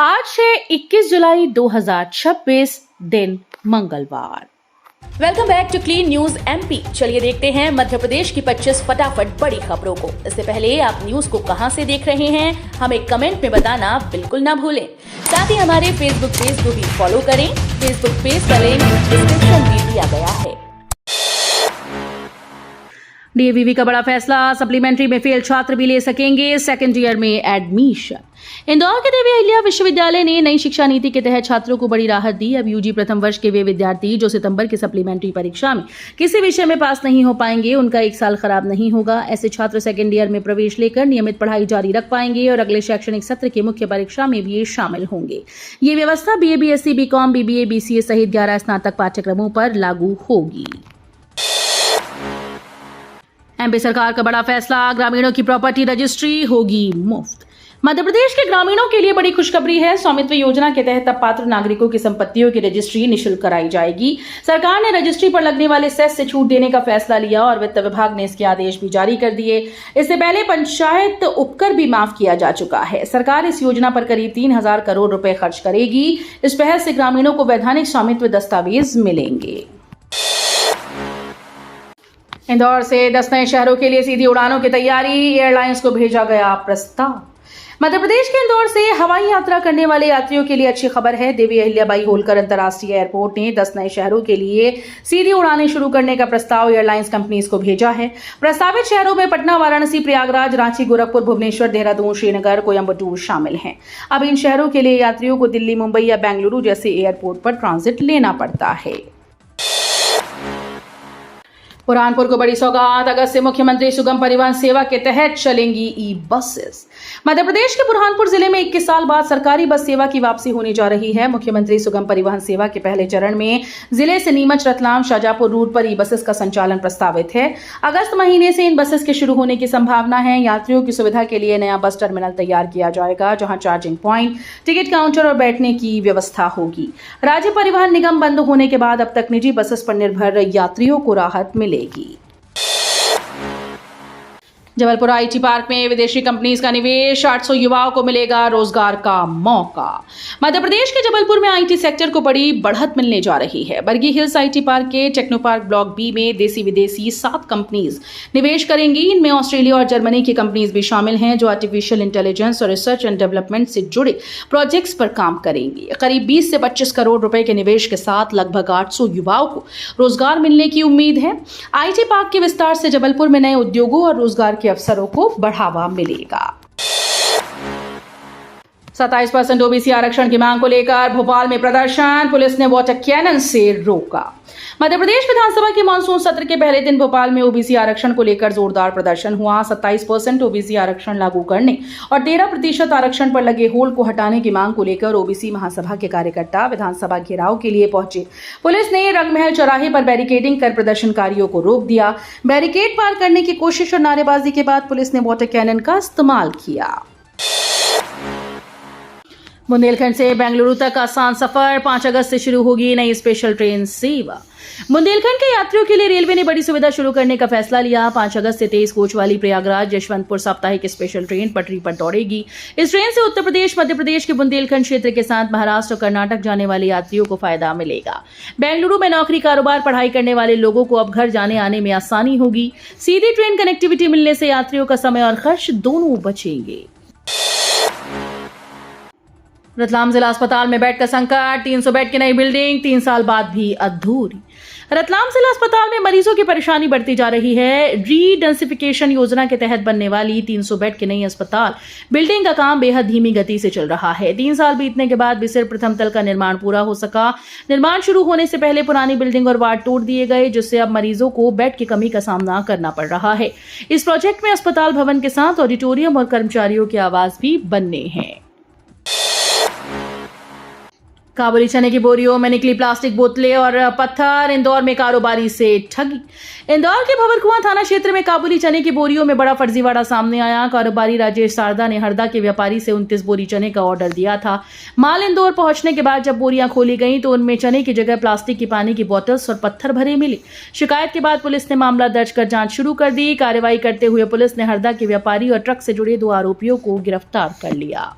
आज है 21 जुलाई 2026 दिन मंगलवार। Welcome back to Clean News MP. चलिए देखते हैं मध्य प्रदेश की 25 फटाफट बड़ी खबरों को। इससे पहले आप न्यूज को कहां से देख रहे हैं हमें कमेंट में बताना बिल्कुल ना भूलें। साथ ही हमारे फेसबुक पेज को भी फॉलो करें। फेसबुक पेज का लिंक डिस्क्रिप्शन में दिया गया है। डीएवीवी का बड़ा फैसला, सप्लीमेंट्री में फेल छात्र भी ले सकेंगे सेकेंड ईयर में एडमिशन। इंदौर के देवी अहिल्या विश्वविद्यालय ने नई शिक्षा नीति के तहत छात्रों को बड़ी राहत दी। अब यूजी प्रथम वर्ष के वे विद्यार्थी जो सितंबर की सप्लीमेंट्री परीक्षा में किसी विषय में पास नहीं हो पाएंगे, उनका एक साल खराब नहीं होगा। ऐसे छात्र सेकेंड ईयर में प्रवेश लेकर नियमित पढ़ाई जारी रख पाएंगे और अगले शैक्षणिक सत्र की मुख्य परीक्षा में भी शामिल होंगे। ये व्यवस्था BA, BSc, BCom, BBA, BCA सहित 11 स्नातक पाठ्यक्रमों पर लागू होगी। एमपी सरकार का बड़ा फैसला, ग्रामीणों की प्रॉपर्टी रजिस्ट्री होगी मुफ्त। मध्य प्रदेश के ग्रामीणों के लिए बड़ी खुशखबरी है। स्वामित्व योजना के तहत अब पात्र नागरिकों की संपत्तियों की रजिस्ट्री निःशुल्क कराई जाएगी। सरकार ने रजिस्ट्री पर लगने वाले सेस से छूट देने का फैसला लिया और वित्त विभाग ने इसके आदेश भी जारी कर दिए। इससे पहले पंचायत उपकर भी माफ किया जा चुका है। सरकार इस योजना पर करीब 3,000 करोड़ रुपए खर्च करेगी। इस पहल से ग्रामीणों को वैधानिक स्वामित्व दस्तावेज मिलेंगे। इंदौर से 10 नए शहरों के लिए सीधी उड़ानों की तैयारी, एयरलाइंस को भेजा गया प्रस्ताव। मध्य प्रदेश के इंदौर से हवाई यात्रा करने वाले यात्रियों के लिए अच्छी खबर है। देवी अहिल्याबाई होलकर अंतर्राष्ट्रीय एयरपोर्ट ने 10 नए शहरों के लिए सीधी उड़ानें शुरू करने का प्रस्ताव एयरलाइंस कंपनीज को भेजा है। प्रस्तावित शहरों में पटना, वाराणसी, प्रयागराज, रांची, गोरखपुर, भुवनेश्वर, देहरादून, श्रीनगर, कोयम्बटूर शामिल हैं। अब इन शहरों के लिए यात्रियों को दिल्ली, मुंबई या बेंगलुरु जैसे एयरपोर्ट पर ट्रांजिट लेना पड़ता है। बुरहानपुर को बड़ी सौगात, अगस्त से मुख्यमंत्री सुगम परिवहन सेवा के तहत चलेंगी ई बसेस। मध्य प्रदेश के बुरहानपुर जिले में 21 साल बाद सरकारी बस सेवा की वापसी होने जा रही है। मुख्यमंत्री सुगम परिवहन सेवा के पहले चरण में जिले से नीमच, रतलाम, शाजापुर रूट पर ई बसेस का संचालन प्रस्तावित है। अगस्त महीने से इन बसेस के शुरू होने की संभावना है। यात्रियों की सुविधा के लिए नया बस टर्मिनल तैयार किया जाएगा, जहां चार्जिंग पॉइंट, टिकट काउंटर और बैठने की व्यवस्था होगी। राज्य परिवहन निगम बंद होने के बाद अब तक निजी बसेस पर निर्भर यात्रियों को राहत मिलेगी। जबलपुर आईटी पार्क में विदेशी कंपनीज का निवेश, 800 युवाओं को मिलेगा रोजगार का मौका। मध्य प्रदेश के जबलपुर में आईटी सेक्टर को बड़ी बढ़त मिलने जा रही है। Bargi hills IT park K techno park block B में देसी विदेशी 7 कंपनीज निवेश करेंगी। इनमें ऑस्ट्रेलिया और जर्मनी की कंपनीज भी शामिल हैं जो आर्टिफिशियल इंटेलिजेंस और रिसर्च एंड डेवलपमेंट से जुड़े प्रोजेक्ट्स पर काम करेंगी। करीब 20 से 25 करोड़ रुपए के निवेश के साथ लगभग 800 युवाओं को रोजगार मिलने की उम्मीद है। आईटी पार्क के विस्तार से जबलपुर में नए उद्योगों और रोजगार के अवसरों को बढ़ावा मिलेगा। 27% ओबीसी आरक्षण की मांग को लेकर भोपाल में प्रदर्शन, पुलिस ने वाटर कैनन से रोका। मध्य प्रदेश विधानसभा के मानसून सत्र के पहले दिन भोपाल में ओबीसी आरक्षण को लेकर जोरदार प्रदर्शन हुआ। 27% ओबीसी आरक्षण लागू करने और 13% आरक्षण पर लगे होल्ड को हटाने की मांग को लेकर ओबीसी महासभा के कार्यकर्ता विधानसभा घेराव के लिए पहुंचे। पुलिस ने रंगमहल चौराहे पर बैरिकेडिंग कर प्रदर्शनकारियों को रोक दिया। बैरिकेड पार करने की कोशिश और नारेबाजी के बाद पुलिस ने वाटर कैनन का इस्तेमाल किया। बुंदेलखंड से बेंगलुरु तक आसान सफर, 5 अगस्त से शुरू होगी नई स्पेशल ट्रेन सेवा। बुंदेलखंड के यात्रियों के लिए रेलवे ने बड़ी सुविधा शुरू करने का फैसला लिया। 5 अगस्त से 23 कोच वाली प्रयागराज यशवंतपुर साप्ताहिक स्पेशल ट्रेन पटरी पर दौड़ेगी। इस ट्रेन से उत्तर प्रदेश, मध्य प्रदेश के बुंदेलखंड क्षेत्र के साथ महाराष्ट्र और कर्नाटक जाने वाले यात्रियों को फायदा मिलेगा। बेंगलुरु में नौकरी, कारोबार, पढ़ाई करने वाले लोगों को अब घर जाने आने में आसानी होगी। सीधी ट्रेन कनेक्टिविटी मिलने से यात्रियों का समय और खर्च दोनों बचेंगे। रतलाम जिला अस्पताल में बेड का संकट, 300 बेड की नई बिल्डिंग 3 साल बाद भी अधूरी। रतलाम जिला अस्पताल में मरीजों की परेशानी बढ़ती जा रही है। रीडेंसिफिकेशन योजना के तहत बनने वाली 300 बेड की नई अस्पताल बिल्डिंग का काम बेहद धीमी गति से चल रहा है। 3 साल बीतने के बाद भी सिर्फ प्रथम तल का निर्माण पूरा हो सका। निर्माण शुरू होने से पहले पुरानी बिल्डिंग और वार्ड तोड़ दिए गए, जिससे अब मरीजों को बेड की कमी का सामना करना पड़ रहा है। इस प्रोजेक्ट में अस्पताल भवन के साथ ऑडिटोरियम और कर्मचारियों के आवास भी बनने हैं। काबुली चने की बोरियों में निकली प्लास्टिक बोतलें और पत्थर, इंदौर में कारोबारी से ठगी। इंदौर के भंवरकुआं थाना क्षेत्र में काबुली चने की बोरियों में बड़ा फर्जीवाड़ा सामने आया। कारोबारी राजेश सारदा ने हरदा के व्यापारी से 29 बोरी चने का ऑर्डर दिया था। माल इंदौर पहुंचने के बाद जब बोरियां खोली गईं तो उनमें चने की जगह प्लास्टिक की पानी की बोतल्स और पत्थर भरे मिले। शिकायत के बाद पुलिस ने मामला दर्ज कर जांच शुरू कर दी। कार्रवाई करते हुए पुलिस ने हरदा के व्यापारी और ट्रक से जुड़े 2 आरोपियों को गिरफ्तार कर लिया।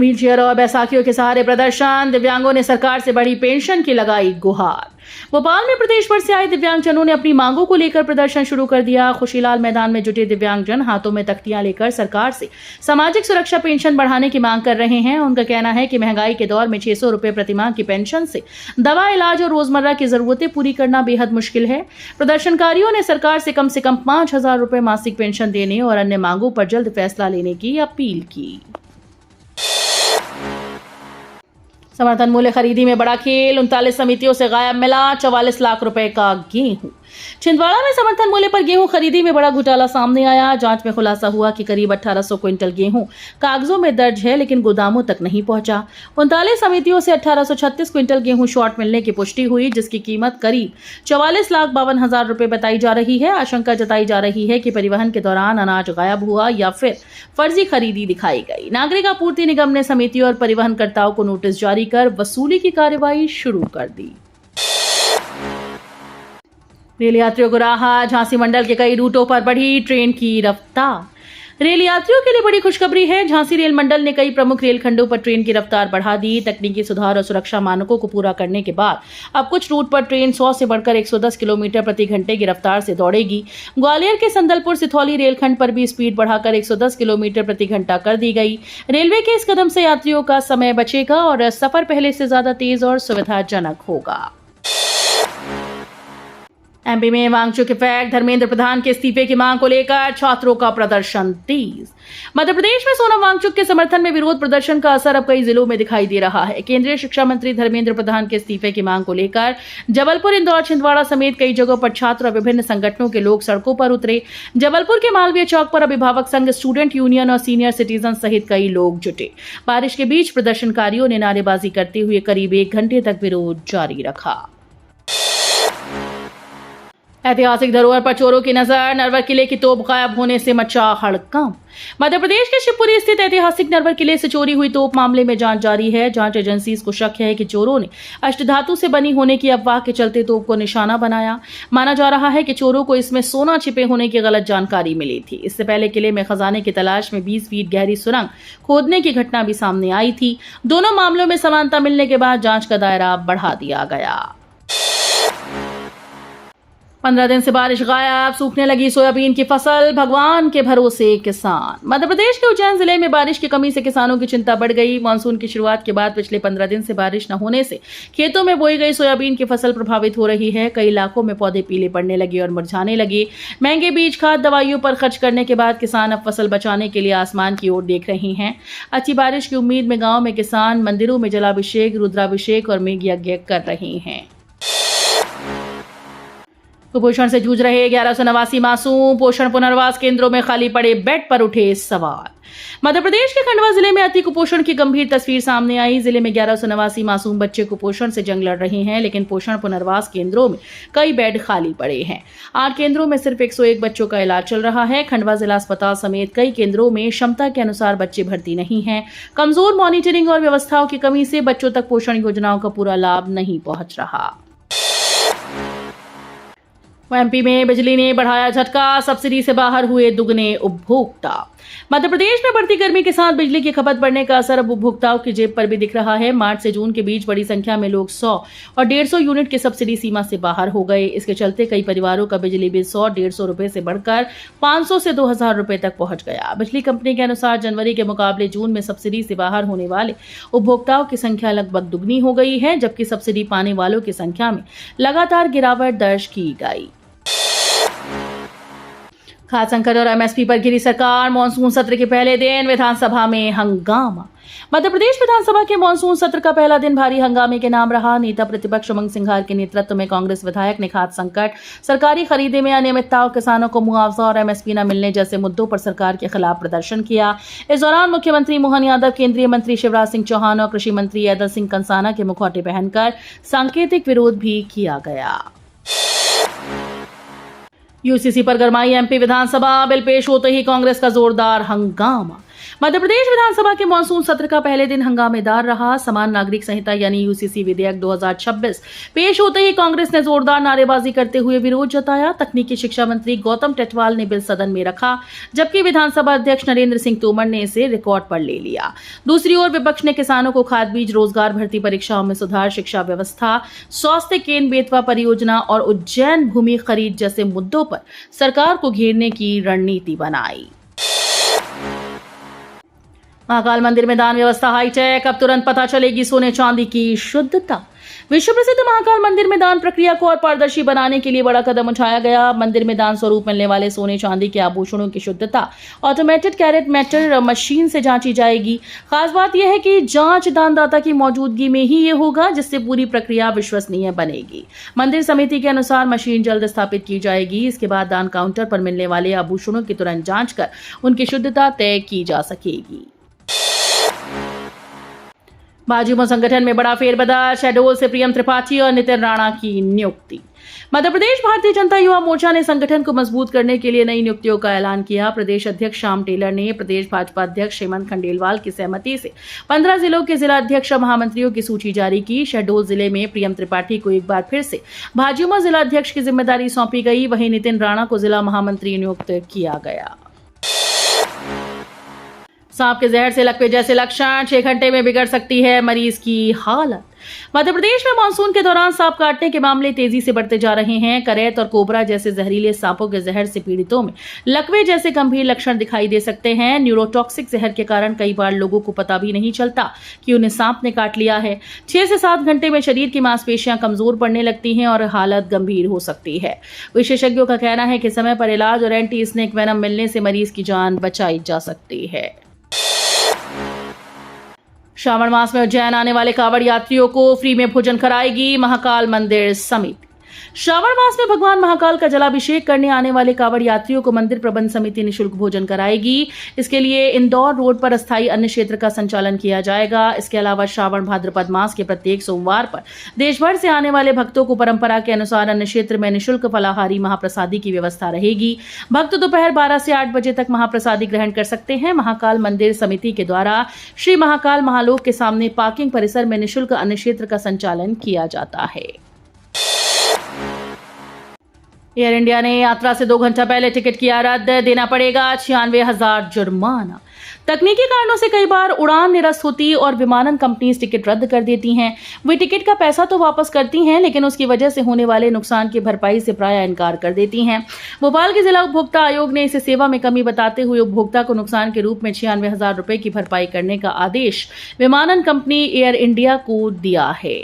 व्हीलचेयर और बैसाखियों के सहारे प्रदर्शन, दिव्यांगों ने सरकार से बढ़ी पेंशन की लगाई गुहार। भोपाल में प्रदेश भर से आए दिव्यांगजनों ने अपनी मांगों को लेकर प्रदर्शन शुरू कर दिया। खुशीलाल मैदान में जुटे दिव्यांगजन हाथों में तख्तियां लेकर सरकार से सामाजिक सुरक्षा पेंशन बढ़ाने की मांग कर रहे हैं। उनका कहना है कि महंगाई के दौर में 600 रुपए प्रतिमाह की पेंशन से दवा, इलाज और रोजमर्रा की जरूरतें पूरी करना बेहद मुश्किल है। प्रदर्शनकारियों ने सरकार से कम 5,000 रुपए मासिक पेंशन देने और अन्य मांगों पर जल्द फैसला लेने की अपील की। समर्थन मूल्य खरीदी में बड़ा खेल, 39 समितियों से गायब मिला 44 लाख रुपए का गेहूं। छिंदवाड़ा में समर्थन मूल्य पर गेहूं खरीदी में बड़ा घोटाला सामने आया। जांच में खुलासा हुआ कि करीब 1800 क्विंटल गेहूं कागजों में दर्ज है लेकिन गोदामों तक नहीं पहुंचा। 39 समितियों से 1836 क्विंटल गेहूं शॉर्ट मिलने की पुष्टि हुई, जिसकी कीमत करीब 44,52,000 रुपए बताई जा रही है। आशंका जताई जा रही है कि परिवहन के दौरान अनाज गायब हुआ या फिर फर्जी खरीदी दिखाई गई। नागरिक आपूर्ति निगम ने समिति और परिवहनकर्ताओं को नोटिस जारी कर वसूली की कार्रवाई शुरू कर दी। रेल यात्रियों को राहत, झांसी मंडल के कई रूटों पर बढ़ी ट्रेन की रफ्तार। रेल यात्रियों के लिए बड़ी खुशखबरी है। झांसी रेल मंडल ने कई प्रमुख रेलखंडों पर ट्रेन की रफ्तार बढ़ा दी। तकनीकी सुधार और सुरक्षा मानकों को पूरा करने के बाद अब कुछ रूट पर ट्रेन 100 से बढ़कर 110 किलोमीटर प्रति घंटे की रफ्तार से दौड़ेगी। ग्वालियर के संदलपुर सिथौली रेलखंड पर भी स्पीड बढ़ाकर 110 किलोमीटर प्रति घंटा कर दी गई। रेलवे के इस कदम से यात्रियों का समय बचेगा और सफर पहले से ज्यादा तेज और सुविधाजनक होगा। एमपी में वांगचुक इफेक्ट, धर्मेंद्र प्रधान के इस्तीफे की मांग को लेकर छात्रों का प्रदर्शन तेज। मध्य प्रदेश में सोनम वांगचुक के समर्थन में विरोध प्रदर्शन का असर अब कई जिलों में दिखाई दे रहा है। केंद्रीय शिक्षा मंत्री धर्मेंद्र प्रधान के इस्तीफे की मांग को लेकर जबलपुर, इंदौर, छिंदवाड़ा समेत कई जगहों पर छात्र और विभिन्न संगठनों के लोग सड़कों पर उतरे। जबलपुर के मालवीय चौक पर अभिभावक संघ, स्टूडेंट यूनियन और सीनियर सिटीजन सहित कई लोग जुटे। बारिश के बीच प्रदर्शनकारियों ने नारेबाजी करते हुए करीब 1 घंटे तक विरोध जारी रखा। ऐतिहासिक धरोहर पर चोरों की नजर, नरवर किले की तोप गायब होने से मचा हड़कंप। मध्य प्रदेश के शिवपुरी स्थित ऐतिहासिक नरवर किले से चोरी हुई तोप मामले में जांच जारी है। जांच एजेंसी को शक है कि चोरों ने अष्टधातु से बनी होने की अफवाह के चलते तोप को निशाना बनाया। माना जा रहा है कि चोरों को इसमें सोना छिपे होने की गलत जानकारी मिली थी। इससे पहले किले में खजाने की तलाश में 20 फीट गहरी सुरंग खोदने की घटना भी सामने आई थी। दोनों मामलों में समानता मिलने के बाद जांच का दायरा बढ़ा दिया गया। 15 दिन से बारिश गायब, सूखने लगी सोयाबीन की फसल, भगवान के भरोसे किसान। मध्य प्रदेश के उज्जैन जिले में बारिश की कमी से किसानों की चिंता बढ़ गई। मानसून की शुरुआत के बाद पिछले 15 दिन से बारिश न होने से खेतों में बोई गई सोयाबीन की फसल प्रभावित हो रही है। कई इलाकों में पौधे पीले पड़ने लगे और मुरझाने लगे। महंगे बीज, खाद, दवाइयों पर खर्च करने के बाद किसान अब फसल बचाने के लिए आसमान की ओर देख रहे हैं। अच्छी बारिश की उम्मीद में गाँव में किसान मंदिरों में जलाभिषेक, रुद्राभिषेक और मेघ यज्ञ कर रहे हैं। कुपोषण से जूझ रहे 1189 मासूम, पोषण पुनर्वास केंद्रों में खाली पड़े बेड पर उठे सवाल। मध्य प्रदेश के खंडवा जिले में अति कुपोषण की गंभीर तस्वीर सामने आई। जिले में 1189 मासूम बच्चे कुपोषण से जंग लड़ रहे हैं, लेकिन पोषण पुनर्वास केंद्रों में कई बेड खाली पड़े हैं। 8 केंद्रों में सिर्फ 101 बच्चों का इलाज चल रहा है। खंडवा जिला अस्पताल समेत कई केंद्रों में क्षमता के अनुसार बच्चे भर्ती नहीं हैं। कमजोर मॉनिटरिंग और व्यवस्थाओं की कमी से बच्चों तक पोषण योजनाओं का पूरा लाभ नहीं पहुंच रहा। एमपी में बिजली ने बढ़ाया झटका, सब्सिडी से बाहर हुए दुगने उपभोक्ता। मध्य प्रदेश में बढ़ती गर्मी के साथ बिजली की खपत बढ़ने का असर अब उपभोक्ताओं की जेब पर भी दिख रहा है। मार्च से जून के बीच बड़ी संख्या में लोग 100 और 150 यूनिट की सब्सिडी सीमा से बाहर हो गए। इसके चलते कई परिवारों का बिजली बिल 100-150 रुपए से बढ़कर 500 से 2000 रुपए तक पहुंच गया। बिजली कंपनी के अनुसार जनवरी के मुकाबले जून में सब्सिडी से बाहर होने वाले उपभोक्ताओं की संख्या लगभग दुगनी हो गई है, जबकि सब्सिडी पाने वालों की संख्या में लगातार गिरावट दर्ज की गई। खाद्य संकट और एमएसपी पर घिरी सरकार, मॉनसून सत्र के पहले दिन विधानसभा में हंगामा। मध्य प्रदेश विधानसभा के मॉनसून सत्र का पहला दिन भारी हंगामे के नाम रहा। नेता प्रतिपक्ष उमंग सिंघार के नेतृत्व में कांग्रेस विधायक ने खाद्य संकट, सरकारी खरीदे में अनियमितताओं, किसानों को मुआवजा और एमएसपी न मिलने जैसे मुद्दों पर सरकार के खिलाफ प्रदर्शन किया। इस दौरान मुख्यमंत्री मोहन यादव, केंद्रीय मंत्री शिवराज सिंह चौहान और कृषि मंत्री ऐदल सिंह कंसाना के मुखौटे पहनकर सांकेतिक विरोध भी किया गया। यूसीसी पर गरमाई एमपी विधानसभा, बिल पेश होते ही कांग्रेस का जोरदार हंगामा। मध्य प्रदेश विधानसभा के मानसून सत्र का पहले दिन हंगामेदार रहा। समान नागरिक संहिता यानी यूसीसी विधेयक 2026 पेश होते ही कांग्रेस ने जोरदार नारेबाजी करते हुए विरोध जताया। तकनीकी शिक्षा मंत्री गौतम टेटवाल ने बिल सदन में रखा, जबकि विधानसभा अध्यक्ष नरेंद्र सिंह तोमर ने इसे रिकॉर्ड पर ले लिया। दूसरी ओर विपक्ष ने किसानों को खाद बीज, रोजगार, भर्ती परीक्षाओं में सुधार, शिक्षा व्यवस्था, स्वास्थ्य केंद्र, बेतवा परियोजना और उज्जैन भूमि खरीद जैसे मुद्दों पर सरकार को घेरने की रणनीति बनाई। महाकाल मंदिर में दान व्यवस्था हाईटेक, अब तुरंत पता चलेगी सोने चांदी की शुद्धता। विश्व प्रसिद्ध महाकाल मंदिर में दान प्रक्रिया को और पारदर्शी बनाने के लिए बड़ा कदम उठाया गया। मंदिर में दान स्वरूप मिलने वाले सोने चांदी के आभूषणों की शुद्धता ऑटोमेटेड कैरेट मेटर मशीन से जांची जाएगी। खास बात यह है कि जांच दानदाता की मौजूदगी में ही ये होगा, जिससे पूरी प्रक्रिया विश्वसनीय बनेगी। मंदिर समिति के अनुसार मशीन जल्द स्थापित की जाएगी। इसके बाद दान काउंटर पर मिलने वाले आभूषणों की तुरंत जांच कर उनकी शुद्धता तय की जा सकेगी। भाजयुमो संगठन में बड़ा फेरबदल, शहडोल से प्रियम त्रिपाठी और नितिन राणा की नियुक्ति। मध्य प्रदेश भारतीय जनता युवा मोर्चा ने संगठन को मजबूत करने के लिए नई नियुक्तियों का ऐलान किया। प्रदेश अध्यक्ष श्याम टेलर ने प्रदेश भाजपा अध्यक्ष हेमंत खंडेलवाल की सहमति से 15 जिलों के जिला अध्यक्ष और महामंत्रियों की सूची जारी की। शहडोल जिले में प्रियम त्रिपाठी को एक बार फिर से भाजयुमो जिला अध्यक्ष की जिम्मेदारी सौंपी गई। वहीं नितिन राणा को जिला महामंत्री नियुक्त किया गया। सांप के जहर से लकवे जैसे लक्षण, 6 घंटे में बिगड़ सकती है मरीज की हालत। मध्य प्रदेश में मानसून के दौरान सांप काटने के मामले तेजी से बढ़ते जा रहे हैं। करैत और कोबरा जैसे जहरीले सांपों के जहर से पीड़ितों में लकवे जैसे गंभीर लक्षण दिखाई दे सकते हैं। न्यूरोटॉक्सिक जहर के कारण कई बार लोगों को पता भी नहीं चलता कि उन्हें सांप ने काट लिया है। 6 से 7 घंटे में शरीर की मांसपेशियां कमजोर पड़ने लगती हैं और हालत गंभीर हो सकती है। विशेषज्ञों का कहना है कि समय पर इलाज और एंटी स्नेक वेनम मिलने से मरीज की जान बचाई जा सकती है। श्रावण मास में उज्जैन आने वाले कांवड़ यात्रियों को फ्री में भोजन कराएगी महाकाल मंदिर समिति। श्रावण मास में भगवान महाकाल का जलाभिषेक करने आने वाले कांवड़ यात्रियों को मंदिर प्रबंध समिति निःशुल्क भोजन कराएगी। इसके लिए इंदौर रोड पर अस्थायी अन्न क्षेत्र का संचालन किया जाएगा। इसके अलावा श्रावण भाद्रपद मास के प्रत्येक सोमवार पर देश भर से आने वाले भक्तों को परंपरा के अनुसार अन्न क्षेत्र में निःशुल्क फलाहारी महाप्रसादी की व्यवस्था रहेगी। भक्त दोपहर 12 से 8 बजे तक महाप्रसादी ग्रहण कर सकते हैं। महाकाल मंदिर समिति के द्वारा श्री महाकाल महालोक के सामने पार्किंग परिसर में निःशुल्क अन्न क्षेत्र का संचालन किया जाता है। एयर इंडिया ने यात्रा से 2 घंटा पहले टिकट किया रद्द, देना पड़ेगा 96,000 जुर्माना। तकनीकी कारणों से कई बार उड़ान निरस्त होती और विमानन कंपनीज टिकट रद्द कर देती हैं। वे टिकट का पैसा तो वापस करती हैं, लेकिन उसकी वजह से होने वाले नुकसान की भरपाई से प्रायः इनकार कर देती हैं। भोपाल के जिला उपभोक्ता आयोग ने इसे सेवा में कमी बताते हुए उपभोक्ता को नुकसान के रूप में 96,000 रुपए की भरपाई करने का आदेश विमानन कंपनी एयर इंडिया को दिया है।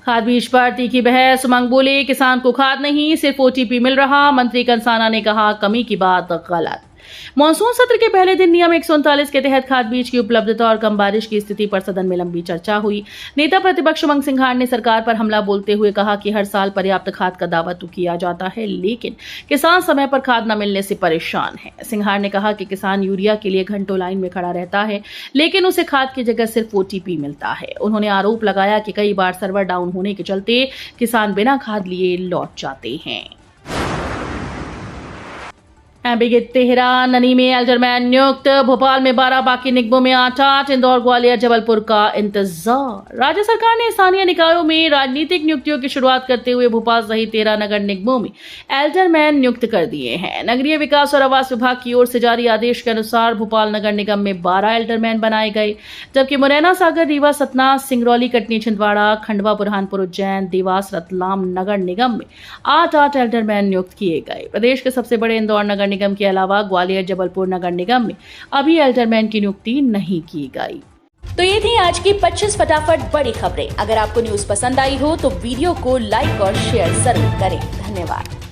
खाद बीज पर तीखी बहस, उमंग बोले किसान को खाद नहीं सिर्फ ओटीपी मिल रहा। मंत्री कंसाना ने कहा कमी की बात गलत। मानसून सत्र के पहले दिन नियम 139 के तहत खाद बीज की उपलब्धता और कम बारिश की स्थिति पर सदन में लंबी चर्चा हुई। नेता प्रतिपक्ष उमंग सिंघार ने सरकार पर हमला बोलते हुए कहा कि हर साल पर्याप्त खाद का दावा तो किया जाता है, लेकिन किसान समय पर खाद न मिलने से परेशान है। सिंघार ने कहा कि किसान यूरिया के लिए घंटों लाइन में खड़ा रहता है, लेकिन उसे खाद की जगह सिर्फ ओटीपी मिलता है। उन्होंने आरोप लगाया कि कई बार सर्वर डाउन होने के चलते किसान बिना खाद लिए लौट जाते हैं। एम्बिगेट तेहरान, ननी में एल्डरमैन नियुक्त। भोपाल में 12, बाकी निगमों में 8, इंदौर, ग्वालियर, जबलपुर का इंतजार। राज्य सरकार ने स्थानीय निकायों में राजनीतिक नियुक्तियों की शुरुआत करते हुए भोपाल सहित 13 नगर निगमों में एल्डरमैन नियुक्त कर दिए हैं। नगरीय विकास और आवास विभाग की ओर से जारी आदेश के अनुसार भोपाल नगर निगम में 12 एल्डरमैन बनाए गए, जबकि मुरैना, सागर, रीवा, सतना, सिंगरौली, कटनी, छिंदवाड़ा, खंडवा, बुरहानपुर, उज्जैन, देवास, रतलाम नगर निगम में 8 एल्डरमैन नियुक्त किए गए। प्रदेश के सबसे बड़े इंदौर नगर निगम के अलावा ग्वालियर, जबलपुर नगर निगम में अभी एल्डरमैन की नियुक्ति नहीं की गई। तो ये थी आज की 25 फटाफट बड़ी खबरें। अगर आपको न्यूज पसंद आई हो तो वीडियो को लाइक और शेयर जरूर करें। धन्यवाद।